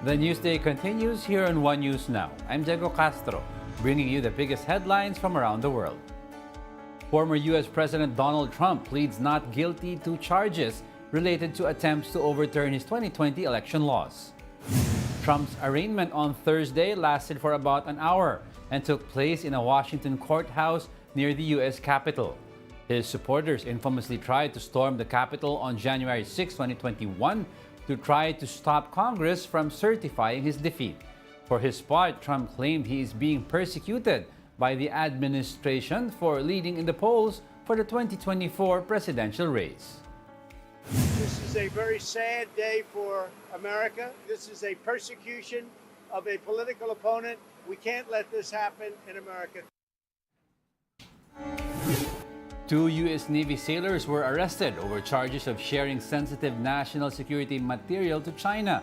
The Newsday continues here on One News Now. I'm Diego Castro, bringing you the biggest headlines from around the world. Former U.S. President Donald Trump pleads not guilty to charges related to attempts to overturn his 2020 election laws. Trump's arraignment on Thursday lasted for about an hour and took place in a Washington courthouse near the U.S. Capitol. His supporters infamously tried to storm the Capitol on January 6, 2021 to try to stop Congress from certifying his defeat. For his part, Trump claimed he is being persecuted by the administration for leading in the polls for the 2024 presidential race. This is a very sad day for America. This is a persecution of a political opponent. We can't let this happen in America. Two U.S. Navy sailors were arrested over charges of sharing sensitive national security material to China.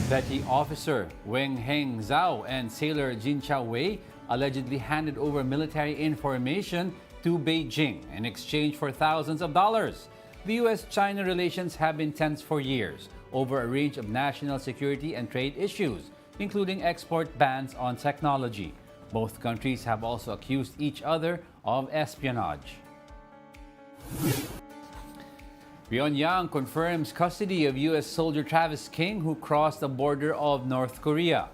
Petty Officer Weng Heng Zhao and sailor Jin Chao Wei allegedly handed over military information to Beijing in exchange for thousands of dollars. The U.S.-China relations have been tense for years over a range of national security and trade issues, including export bans on technology. Both countries have also accused each other of espionage. Pyongyang confirms custody of U.S. soldier Travis King, who crossed the border of North Korea.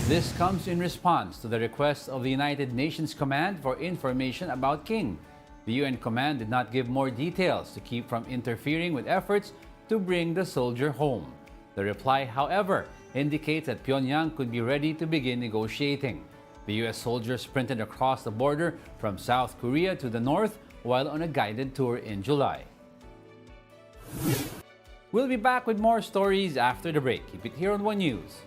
This comes in response to the request of the United Nations Command for information about King. The UN command did not give more details to keep from interfering with efforts to bring the soldier home. The reply, however, indicates that Pyongyang could be ready to begin negotiating. The U.S. soldier sprinted across the border from South Korea to the north while on a guided tour in July. We'll be back with more stories after the break. Keep it here on One News.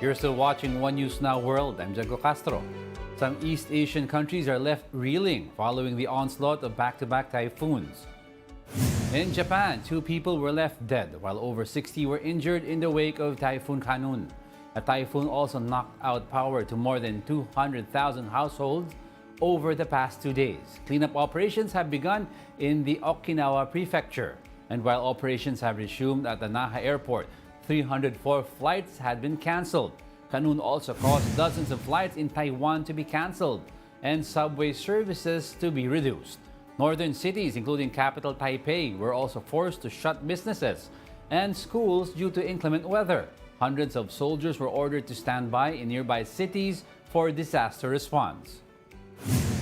You're still watching One News Now World. I'm Jago Castro. Some East Asian countries are left reeling following the onslaught of back-to-back typhoons. In Japan, 2 people were left dead while over 60 were injured in the wake of Typhoon Kanun. A typhoon also knocked out power to more than 200,000 households over the past 2 days. Cleanup operations have begun in the Okinawa prefecture. And while operations have resumed at the Naha airport, 304 flights had been canceled. Kanun also caused dozens of flights in Taiwan to be canceled and subway services to be reduced. Northern cities, including capital Taipei, were also forced to shut businesses and schools due to inclement weather. Hundreds of soldiers were ordered to stand by in nearby cities for disaster response.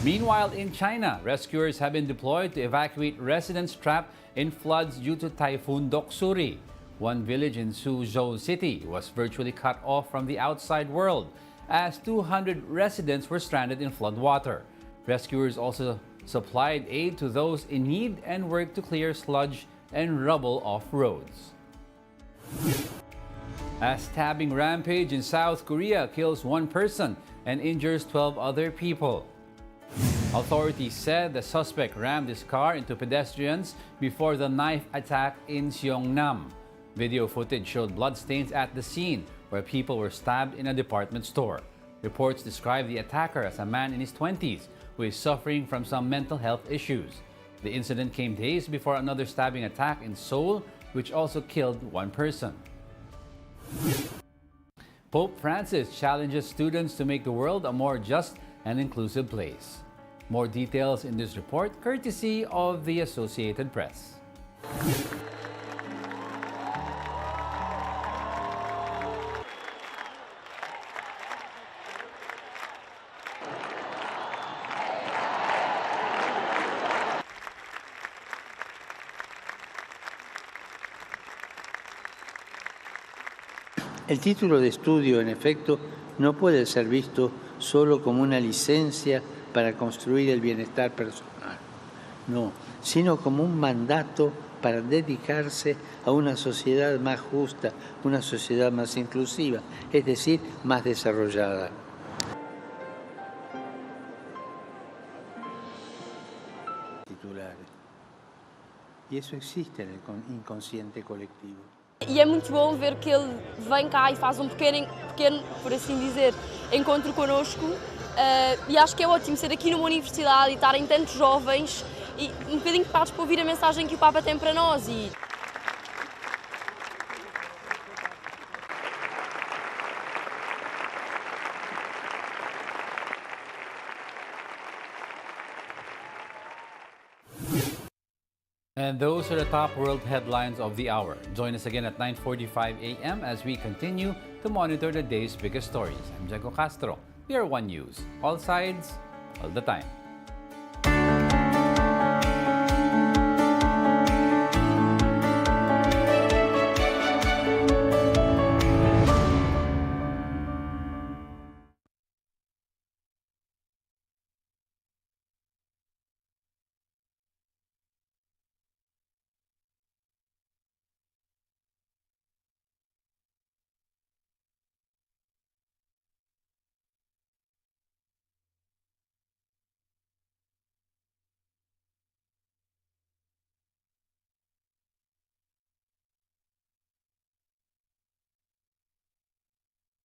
Meanwhile, in China, rescuers have been deployed to evacuate residents trapped in floods due to Typhoon Doksuri. One village in Suzhou City was virtually cut off from the outside world as 200 residents were stranded in floodwater. Rescuers also supplied aid to those in need and worked to clear sludge and rubble off roads. A stabbing rampage in South Korea kills 1 person and injures 12 other people. Authorities said the suspect rammed his car into pedestrians before the knife attack in Seongnam. Video footage showed bloodstains at the scene where people were stabbed in a department store. Reports describe the attacker as a man in his 20s who is suffering from some mental health issues. The incident came days before another stabbing attack in Seoul, which also killed 1 person. Pope Francis challenges students to make the world a more just and inclusive place. More details in this report, courtesy of the Associated Press. El título de estudio, en efecto, no puede ser visto solo como una licencia para construir el bienestar personal, no, sino como un mandato para dedicarse a una sociedad más justa, una sociedad más inclusiva, es decir, más desarrollada. Titulares. Y eso existe en el inconsciente colectivo. E é muito bom ver que ele vem cá e faz um pequeno, por assim dizer, encontro connosco. E acho que é ótimo ser aqui numa universidade e estarem tantos jovens e um bocadinho preparados para ouvir a mensagem que o Papa tem para nós. And those are the top world headlines of the hour. Join us again at 9:45 a.m. as we continue to monitor the day's biggest stories. I'm Jago Castro. We are One News. All sides, all the time.